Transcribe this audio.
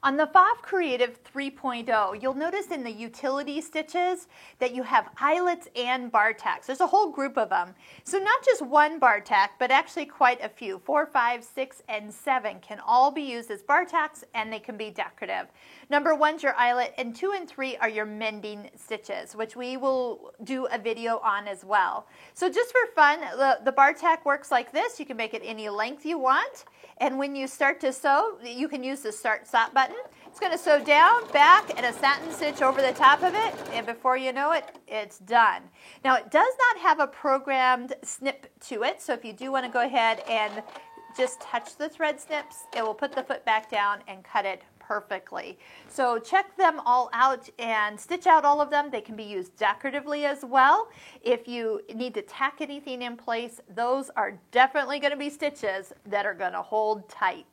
On the FOF Creative 3.0, you'll notice in the utility stitches that you have eyelets and bar tacks. There's a whole group of them. So not just one bar tack, but actually quite a few. 4, 5, 6, and 7 can all be used as bar tacks, and they can be decorative. Number 1's your eyelet, and 2 and 3 are your mending stitches, which we will do a video on as well. So just for fun, the bar tack works like this. You can make it any length you want. And when you start to sew, you can use the start-stop button. It's going to sew down, back, and a satin stitch over the top of it, and before you know it, it's done. Now, it does not have a programmed snip to it, so if you do want to go ahead and just touch the thread snips, it will put the foot back down and cut it perfectly. So check them all out and stitch out all of them. They can be used decoratively as well. If you need to tack anything in place, those are definitely going to be stitches that are going to hold tight.